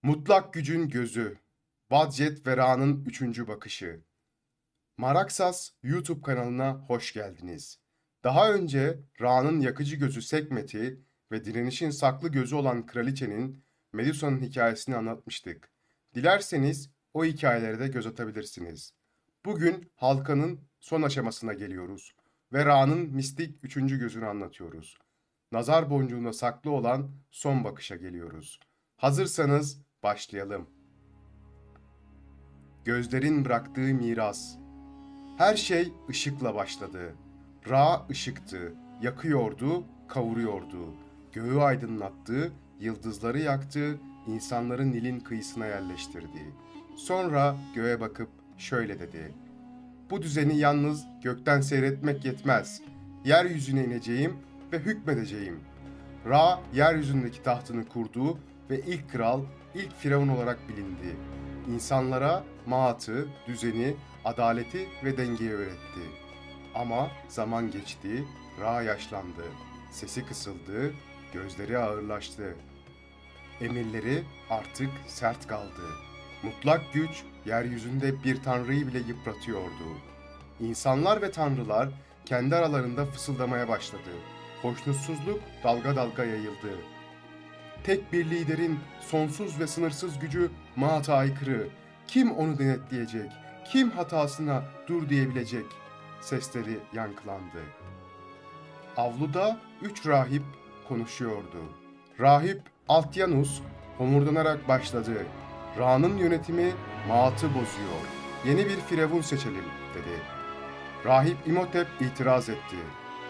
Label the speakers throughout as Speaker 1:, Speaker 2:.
Speaker 1: Mutlak gücün gözü. Wadjet ve Ra'nın üçüncü bakışı. Maraksas YouTube kanalına hoş geldiniz. Daha önce Ra'nın yakıcı gözü Sekmet'i ve direnişin saklı gözü olan Kraliçenin Medusa'nın hikayesini anlatmıştık. Dilerseniz o hikayelere de göz atabilirsiniz. Bugün halkanın son aşamasına geliyoruz ve Ra'nın mistik üçüncü gözünü anlatıyoruz. Nazar boncuğunda saklı olan son bakışa geliyoruz. Hazırsanız başlayalım. Gözlerin bıraktığı miras. Her şey ışıkla başladı. Ra ışıktı, yakıyordu, kavuruyordu. Göğü aydınlattı, yıldızları yaktı, insanları Nil'in kıyısına yerleştirdi. Sonra göğe bakıp şöyle dedi. Bu düzeni yalnız gökten seyretmek yetmez. Yeryüzüne ineceğim ve hükmedeceğim. Ra, yeryüzündeki tahtını kurdu ve ilk kral, ilk firavun olarak bilindi. İnsanlara maatı, düzeni, adaleti ve dengeyi öğretti. Ama zaman geçti, Ra yaşlandı. Sesi kısıldı, gözleri ağırlaştı. Emirleri artık sert kaldı. Mutlak güç yeryüzünde bir tanrıyı bile yıpratıyordu. İnsanlar ve tanrılar kendi aralarında fısıldamaya başladı. Hoşnutsuzluk dalga dalga yayıldı. Tek bir liderin sonsuz ve sınırsız gücü Maat'a aykırı. Kim onu denetleyecek? Kim hatasına dur diyebilecek? Sesleri yankılandı. Avluda üç rahip konuşuyordu. Rahip Altyanus homurdanarak başladı. Ra'nın yönetimi Maat'ı bozuyor. Yeni bir firavun seçelim dedi. Rahip İmhotep itiraz etti.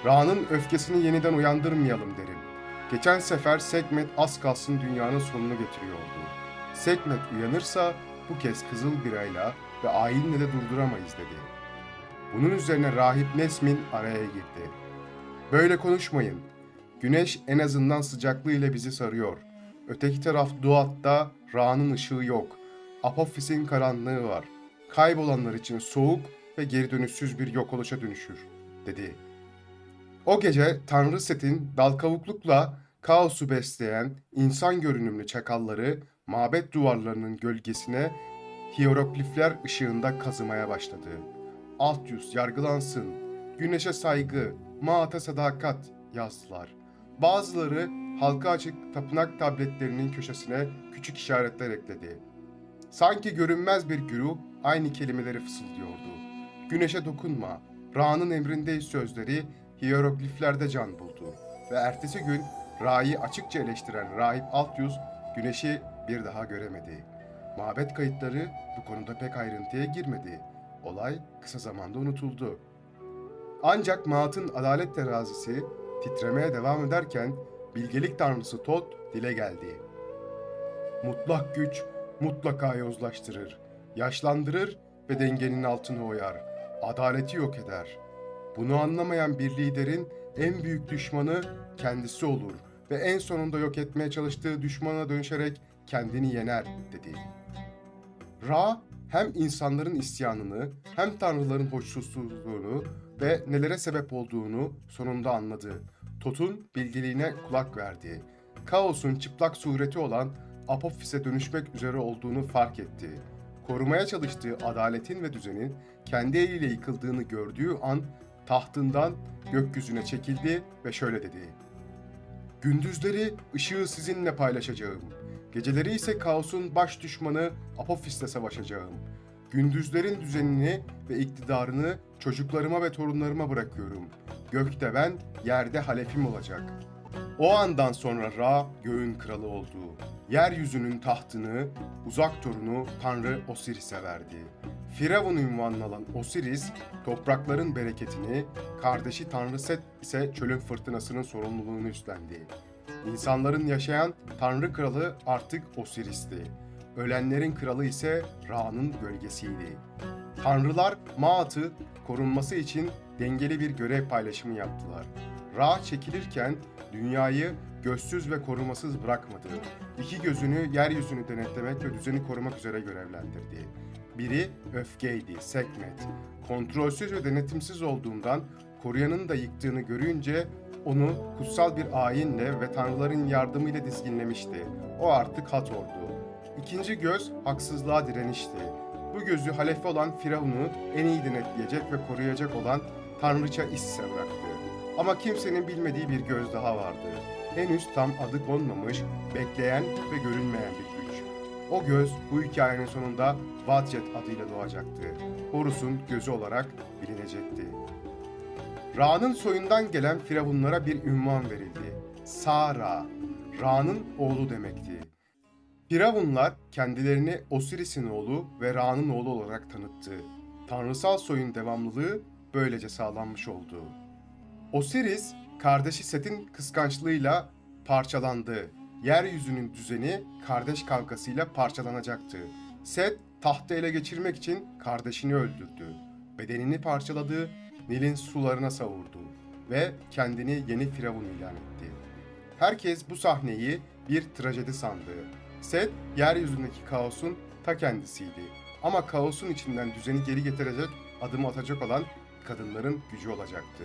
Speaker 1: Ra'nın öfkesini yeniden uyandırmayalım derim. Geçen sefer Sekmet az kalsın dünyanın sonunu getiriyordu. Sekmet uyanırsa bu kez kızıl birayla ve ayinle de durduramayız dedi. Bunun üzerine rahip Nesmin araya girdi. Böyle konuşmayın. Güneş en azından sıcaklığıyla bizi sarıyor. Öteki taraf Duat'ta Ra'nın ışığı yok. Apofis'in karanlığı var. Kaybolanlar için soğuk ve geri dönüşsüz bir yok oluşa dönüşür, dedi. O gece Tanrı Set'in dal kavuklukla kaosu besleyen insan görünümlü çakalları mabet duvarlarının gölgesine hieroglifler ışığında kazımaya başladı. Altyüs yargılansın, güneşe saygı, Maat'a sadakat yazdılar. Bazıları halka açık tapınak tabletlerinin köşesine küçük işaretler ekledi. Sanki görünmez bir güruh aynı kelimeleri fısıldıyordu. Güneşe dokunma, Ra'nın emrindeyiz sözleri hierogliflerde can buldu. Ve ertesi gün Ra'yı açıkça eleştiren rahip Altyus güneşi bir daha göremedi. Mabet kayıtları bu konuda pek ayrıntıya girmedi. Olay kısa zamanda unutuldu. Ancak Maat'ın adalet terazisi titremeye devam ederken bilgelik tanrısı Tot dile geldi. Mutlak güç mutlaka yozlaştırır, yaşlandırır ve dengenin altını oyar, adaleti yok eder. Bunu anlamayan bir liderin en büyük düşmanı kendisi olur ve en sonunda yok etmeye çalıştığı düşmana dönüşerek kendini yener, dedi. Ra hem insanların isyanını hem tanrıların hoşnutsuzluğunu ve nelere sebep olduğunu sonunda anladı. Tot'un bilgeliğine kulak verdi. Kaos'un çıplak sureti olan Apofis'e dönüşmek üzere olduğunu fark etti. Korumaya çalıştığı adaletin ve düzenin kendi eliyle yıkıldığını gördüğü an tahtından gökyüzüne çekildi ve şöyle dedi. Gündüzleri ışığı sizinle paylaşacağım. Geceleri ise kaosun baş düşmanı Apofis'le savaşacağım. Gündüzlerin düzenini ve iktidarını çocuklarıma ve torunlarıma bırakıyorum. Gökte ben, yerde halefim olacak. O andan sonra Ra göğün kralı oldu. Yeryüzünün tahtını uzak torunu Tanrı Osiris'e verdi. Firavun ünvanını alan Osiris, toprakların bereketini, kardeşi Tanrı Set ise çölün fırtınasının sorumluluğunu üstlendi. İnsanların yaşayan Tanrı kralı artık Osiris'ti. Ölenlerin kralı ise Ra'nın gölgesiydi. Tanrılar Maat'ı korunması için dengeli bir görev paylaşımı yaptılar. Ra çekilirken dünyayı gözsüz ve korumasız bırakmadı. İki gözünü yeryüzünü denetlemek ve düzeni korumak üzere görevlendirdi. Biri öfkeydi, Sekmet. Kontrolsüz ve denetimsiz olduğundan koruyanın da yıktığını görünce onu kutsal bir ayinle ve tanrıların yardımıyla dizginlemişti. O artık Hathor'du. İkinci göz haksızlığa direnişti. Bu gözü halefi olan Firavun'u en iyi denetleyecek ve koruyacak olan Tanrıça Isis'e bıraktı. Ama kimsenin bilmediği bir göz daha vardı. Henüz tam adı konmamış, bekleyen ve görünmeyen bir güç. O göz bu hikayenin sonunda Wadjet adıyla doğacaktı. Horus'un gözü olarak bilinecekti. Ra'nın soyundan gelen firavunlara bir ünvan verildi. Sa-Ra, Ra'nın oğlu demekti. Firavunlar kendilerini Osiris'in oğlu ve Ra'nın oğlu olarak tanıttı. Tanrısal soyun devamlılığı böylece sağlanmış oldu. Osiris, kardeşi Set'in kıskançlığıyla parçalandı. Yeryüzünün düzeni kardeş kavgasıyla parçalanacaktı. Set, tahtı ele geçirmek için kardeşini öldürdü. Bedenini parçaladı, Nil'in sularına savurdu ve kendini yeni firavun ilan etti. Herkes bu sahneyi bir trajedi sandı. Set, yeryüzündeki kaosun ta kendisiydi. Ama kaosun içinden düzeni geri getirecek, adımı atacak olan kadınların gücü olacaktı.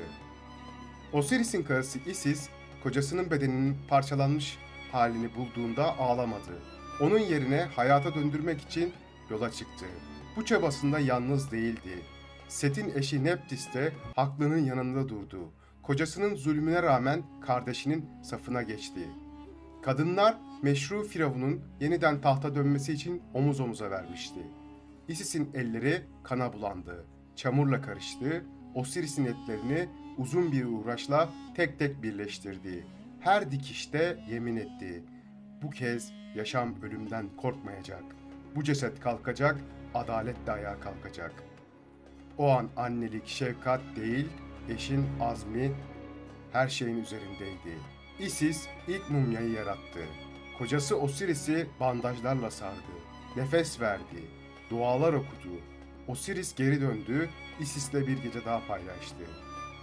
Speaker 1: Osiris'in karısı Isis, kocasının bedeninin parçalanmış halini bulduğunda ağlamadı. Onun yerine hayata döndürmek için yola çıktı. Bu çabasında yalnız değildi. Set'in eşi Neptis de haklının yanında durdu. Kocasının zulmüne rağmen kardeşinin safına geçti. Kadınlar meşru firavunun yeniden tahta dönmesi için omuz omuza vermişti. Isis'in elleri kana bulandı, çamurla karıştı, Osiris'in etlerini uzun bir uğraşla tek tek birleştirdi. Her dikişte yemin etti. Bu kez yaşam ölümden korkmayacak. Bu ceset kalkacak, adalet de ayağa kalkacak. O an annelik, şefkat değil, eşin azmi her şeyin üzerindeydi. Isis ilk mumyayı yarattı. Kocası Osiris'i bandajlarla sardı. Nefes verdi. Dualar okudu. Osiris geri döndü. Isis'le bir gece daha paylaştı.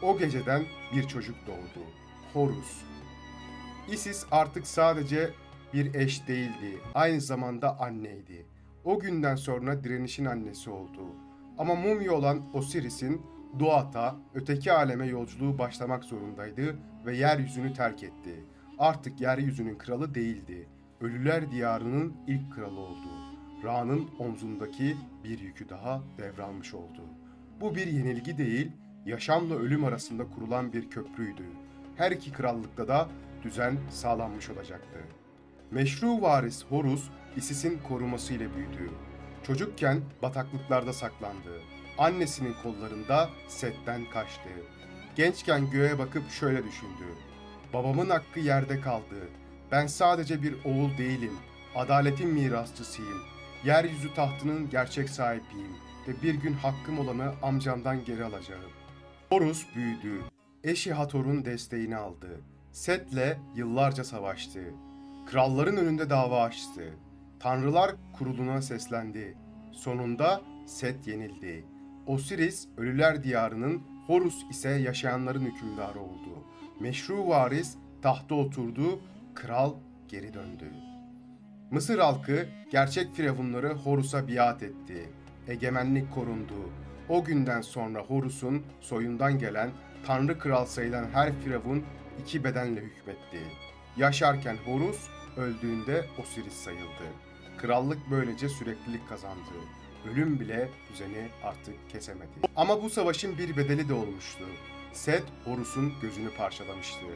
Speaker 1: O geceden bir çocuk doğdu. Horus. Isis artık sadece bir eş değildi. Aynı zamanda anneydi. O günden sonra direnişin annesi oldu. Ama mumya olan Osiris'in Duat'a, öteki aleme yolculuğu başlamak zorundaydı ve yeryüzünü terk etti. Artık yeryüzünün kralı değildi. Ölüler diyarının ilk kralı oldu. Ra'nın omzundaki bir yükü daha devralmış oldu. Bu bir yenilgi değil, yaşamla ölüm arasında kurulan bir köprüydü. Her iki krallıkta da düzen sağlanmış olacaktı. Meşru varis Horus, Isis'in korumasıyla büyüdü. Çocukken bataklıklarda saklandı. Annesinin kollarında Set'ten kaçtı. Gençken göğe bakıp şöyle düşündü. Babamın hakkı yerde kaldı. Ben sadece bir oğul değilim. Adaletin mirasçısıyım. Yeryüzü tahtının gerçek sahibiyim. Ve bir gün hakkım olanı amcamdan geri alacağım. Horus büyüdü. Eşi Hathor'un desteğini aldı. Set'le yıllarca savaştı. Kralların önünde dava açtı. Tanrılar kuruluna seslendi. Sonunda Set yenildi. Osiris ölüler diyarının, Horus ise yaşayanların hükümdarı oldu. Meşru varis tahta oturdu, kral geri döndü. Mısır halkı gerçek firavunları Horus'a biat etti. Egemenlik korundu. O günden sonra Horus'un soyundan gelen tanrı kral sayılan her firavun iki bedenle hükmetti. Yaşarken Horus, öldüğünde Osiris sayıldı. Krallık böylece süreklilik kazandı. Ölüm bile düzeni artık kesemedi. Ama bu savaşın bir bedeli de olmuştu. Set, Horus'un gözünü parçalamıştı.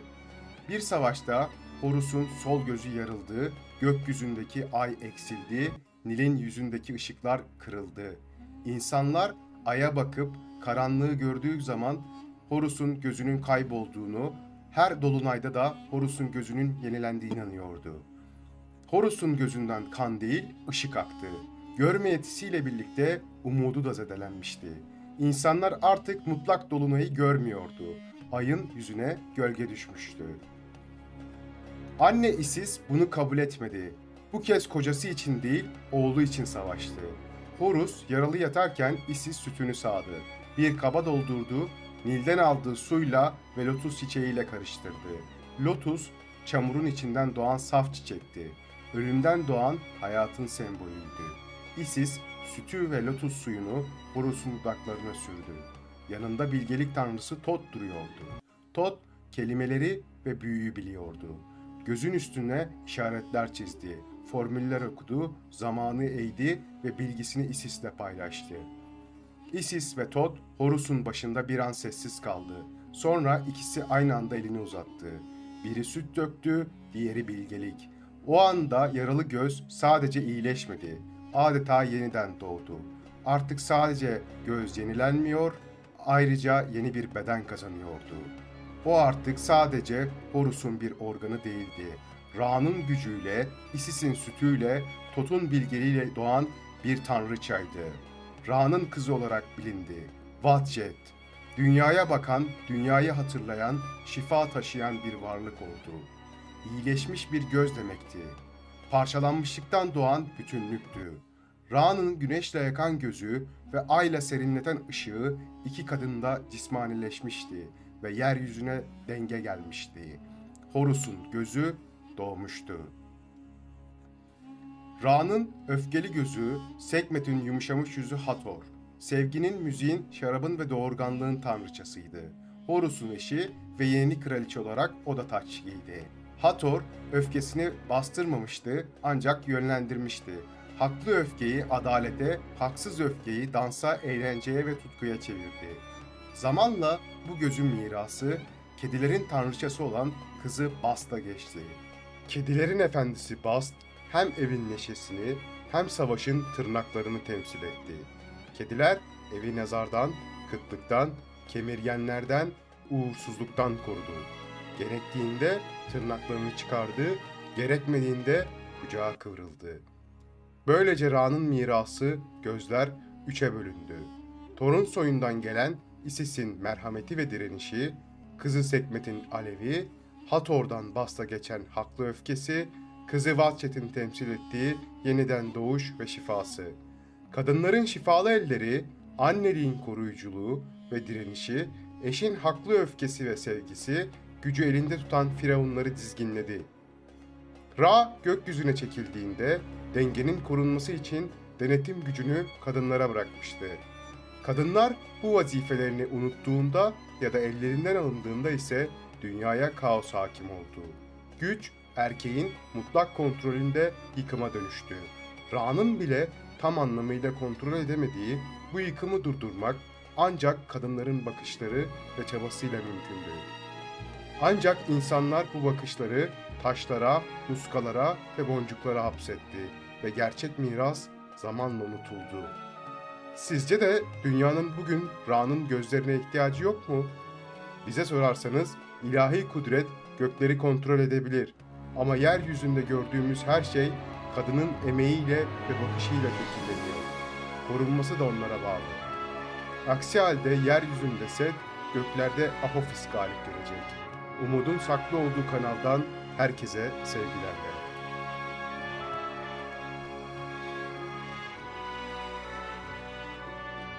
Speaker 1: Bir savaşta Horus'un sol gözü yarıldı, gökyüzündeki ay eksildi, Nil'in yüzündeki ışıklar kırıldı. İnsanlar aya bakıp karanlığı gördüğü zaman Horus'un gözünün kaybolduğunu, her dolunayda da Horus'un gözünün yenilendiğine inanıyordu. Horus'un gözünden kan değil, ışık aktı. Görme yetisiyle birlikte umudu da zedelenmişti. İnsanlar artık mutlak dolunayı görmüyordu. Ayın yüzüne gölge düşmüştü. Anne Isis bunu kabul etmedi. Bu kez kocası için değil, oğlu için savaştı. Horus yaralı yatarken Isis sütünü sağdı. Bir kaba doldurdu, Nil'den aldığı suyla ve lotus çiçeğiyle karıştırdı. Lotus, çamurun içinden doğan saf çiçekti. Ölümden doğan hayatın sembolüydü. Isis, sütü ve lotus suyunu Horus'un dudaklarına sürdü. Yanında bilgelik tanrısı Tot duruyordu. Tot, kelimeleri ve büyüyü biliyordu. Gözün üstüne işaretler çizdi. formüller okudu, zamanı eğdi ve bilgisini Isis'le paylaştı. Isis ve Tot, Horus'un başında bir an sessiz kaldı. Sonra ikisi aynı anda elini uzattı. Biri süt döktü, diğeri bilgelik. O anda yaralı göz sadece iyileşmedi, adeta yeniden doğdu. Artık sadece göz yenilenmiyor, ayrıca yeni bir beden kazanıyordu. O artık sadece Horus'un bir organı değildi. Ra'nın gücüyle, Isis'in sütüyle, Tot'un bilgeliğiyle doğan bir tanrıçaydı. Ra'nın kızı olarak bilindi. Vatjet, dünyaya bakan, dünyayı hatırlayan, şifa taşıyan bir varlık oldu. İyileşmiş bir göz demekti. Parçalanmışlıktan doğan bütünlüktü. Ra'nın güneşle yakan gözü ve ayla serinleten ışığı iki kadında cismanileşmişti ve yeryüzüne denge gelmişti. Horus'un gözü doğmuştu. Ra'nın öfkeli gözü, Sekmet'in yumuşamış yüzü Hathor. Sevginin, müziğin, şarabın ve doğurganlığın tanrıçasıydı. Horus'un eşi ve yeni kraliçe olarak o da taç giydi. Hathor öfkesini bastırmamıştı ancak yönlendirmişti. Haklı öfkeyi adalete, haksız öfkeyi dansa, eğlenceye ve tutkuya çevirdi. Zamanla bu gözün mirası, kedilerin tanrıçası olan kızı Bast'a geçti. Kedilerin efendisi Bast, hem evin neşesini hem savaşın tırnaklarını temsil etti. Kediler evi nazardan, kıtlıktan, kemirgenlerden, uğursuzluktan korudu. Gerektiğinde tırnaklarını çıkardı, gerekmediğinde kucağa kıvrıldı. Böylece Ra'nın mirası gözler üçe bölündü. Torun soyundan gelen Isis'in merhameti ve direnişi, kızı Sekmet'in alevi, Hathor'dan Bast'a geçen haklı öfkesi, kızı Vatchet'in temsil ettiği yeniden doğuş ve şifası. Kadınların şifalı elleri, anneliğin koruyuculuğu ve direnişi, eşin haklı öfkesi ve sevgisi, gücü elinde tutan firavunları dizginledi. Ra gökyüzüne çekildiğinde dengenin korunması için denetim gücünü kadınlara bırakmıştı. Kadınlar bu vazifelerini unuttuğunda ya da ellerinden alındığında ise dünyaya kaos hakim oldu. Güç erkeğin mutlak kontrolünde yıkıma dönüştü. Ra'nın bile tam anlamıyla kontrol edemediği bu yıkımı durdurmak ancak kadınların bakışları ve çabasıyla mümkündü. Ancak insanlar bu bakışları taşlara, muskalara ve boncuklara hapsetti ve gerçek miras zamanla unutuldu. Sizce de dünyanın bugün Ra'nın gözlerine ihtiyacı yok mu? Bize sorarsanız ilahi kudret gökleri kontrol edebilir ama yeryüzünde gördüğümüz her şey kadının emeğiyle ve bakışıyla şekilleniyor. Korunması da onlara bağlı. Aksi halde yeryüzünde Set, göklerde Apophis galip gelecek. Umudun saklı olduğu kanaldan herkese sevgiler.